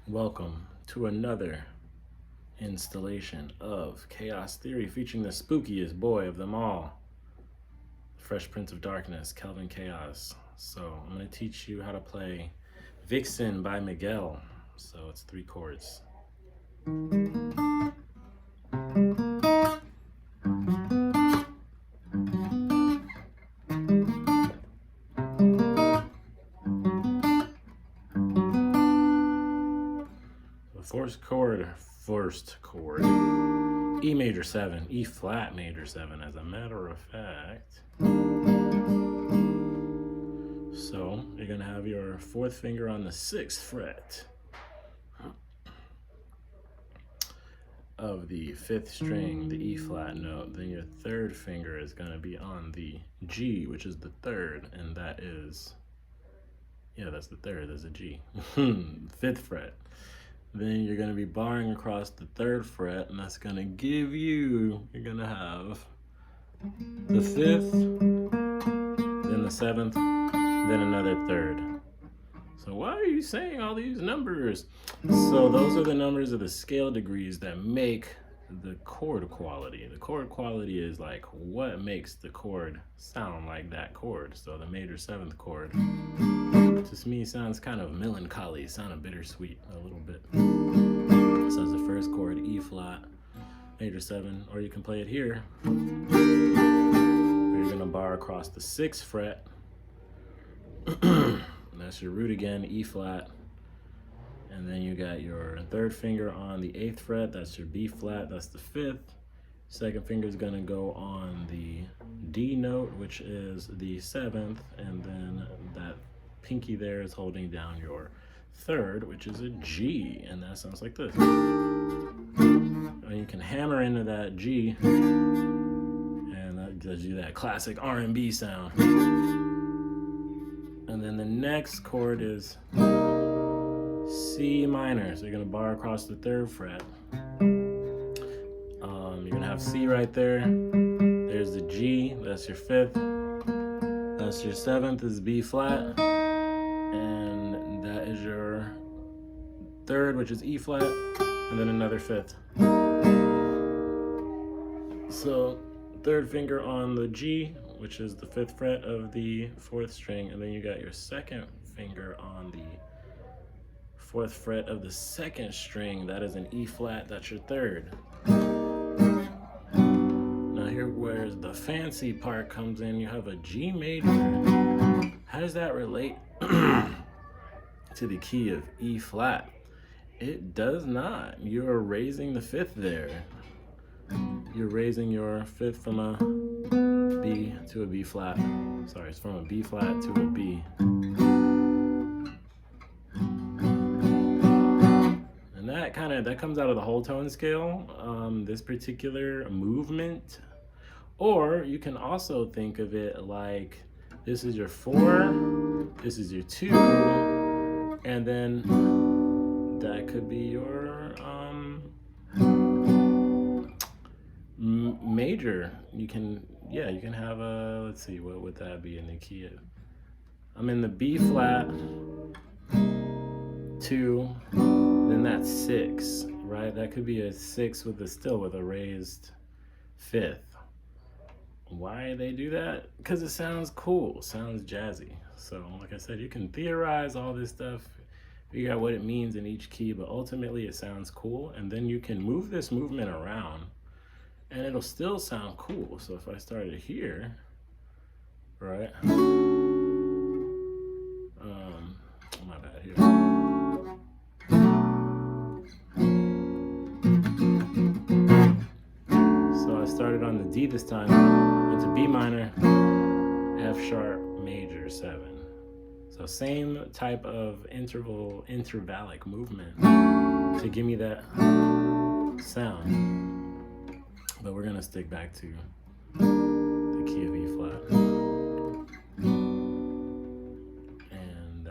Welcome to another installation of Chaos Theory featuring the spookiest boy of them all, Fresh Prince of Darkness, Kelvin Chaos. So I'm going to teach you how to play Vixen by Miguel. So it's 3 chords. First chord, E major 7, E flat major 7, as a matter of fact. So you're gonna have your 4th finger on the 6th fret of the 5th string, the E flat note. Then your 3rd finger is gonna be on the G, which is the 3rd, and that is, that's the 3rd, there's a G. 5th fret. Then you're going to be barring across the 3rd fret, and that's going to give you, you're going to have the 5th, then the 7th, then another 3rd. So why are you saying all these numbers? So those are the numbers of the scale degrees that make the chord quality. The chord quality is like what makes the chord sound like that chord. So the major 7th chord, to me, sounds kind of melancholy, sounded bittersweet a little bit. So it's the 1st chord, E flat, major 7, or you can play it here. You're gonna bar across the 6th fret. That's your root again, E flat. And then you got your 3rd finger on the 8th fret, that's your B flat, that's the 5th. 2nd finger is gonna go on the D note, which is the 7th, and then that pinky there is holding down your 3rd, which is a G, and that sounds like this. And you can hammer into that G, and that gives you that classic R&B sound. And then the next chord is C minor, so you're gonna bar across the 3rd fret. You're gonna have C right there. There's the G, that's your 5th. That's your 7th is B flat. And that is your 3rd, which is E flat, and then another 5th. So 3rd finger on the G, which is the 5th fret of the 4th string, and then you got your 2nd finger on the 4th fret of the 2nd string. That is an E flat, that's your 3rd. Now here where the fancy part comes in, you have a G major. How does that relate to the key of E flat? It does not. You're raising the 5th there. You're raising your 5th from a B to a B flat. Sorry, it's from a B flat to a B. And that comes out of the whole tone scale, this particular movement. Or you can also think of it like this is your 4, this is your 2, and then that could be your major. You can have a, let's see, what would that be in the key of? I'm in the B flat, 2, then that's 6, right? That could be a 6 with a raised 5th. Why they do that? Because it sounds cool, sounds jazzy. So like I said, you can theorize all this stuff, figure out what it means in each key, but ultimately it sounds cool, and then you can move this movement around and it'll still sound cool. So if I started here, right? My bad here. So I started on the D this time, went to B minor, F sharp, major 7. So same type of intervallic movement to give me that sound. But we're gonna stick back to the key of E flat. And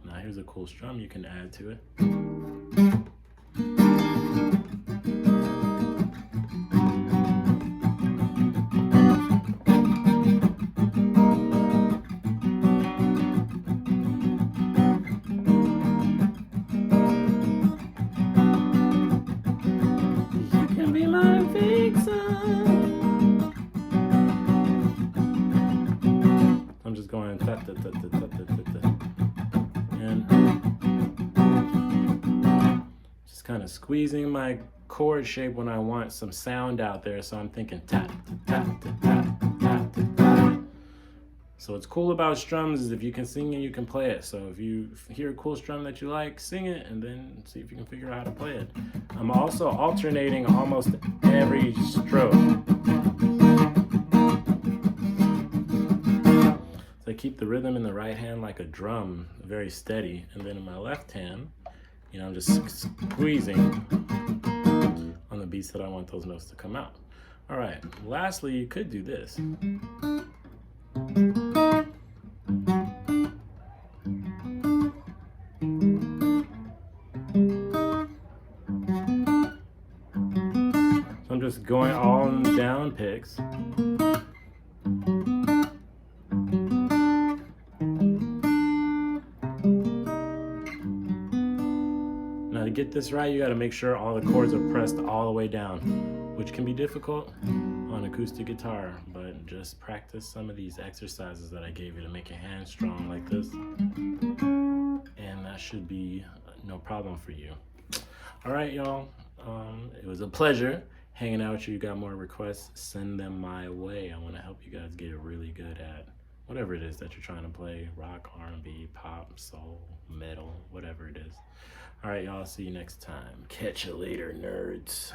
now here's a cool strum you can add to it. Just kind of squeezing my chord shape when I want some sound out there. So I'm thinking tap, tap, tap, tap, tap, tap. So what's cool about strums is if you can sing it, you can play it. So if you hear a cool strum that you like, sing it and then see if you can figure out how to play it. I'm also alternating almost every stroke. So I keep the rhythm in the right hand like a drum, very steady. And then in my left hand, you know, I'm just squeezing on the beats that I want those notes to come out. All right, lastly, you could do this. So I'm just going all in down picks. Now to get this right, you got to make sure all the chords are pressed all the way down, which can be difficult on acoustic guitar, but just practice some of these exercises that I gave you to make your hands strong like this, and that should be no problem for you. All right, y'all, it was a pleasure hanging out with you. You got more requests, send them my way. I want to help you guys get really good at whatever it is that you're trying to play, rock, R&B, pop, soul, metal, whatever it is. All right, y'all, see you next time. Catch you later, nerds.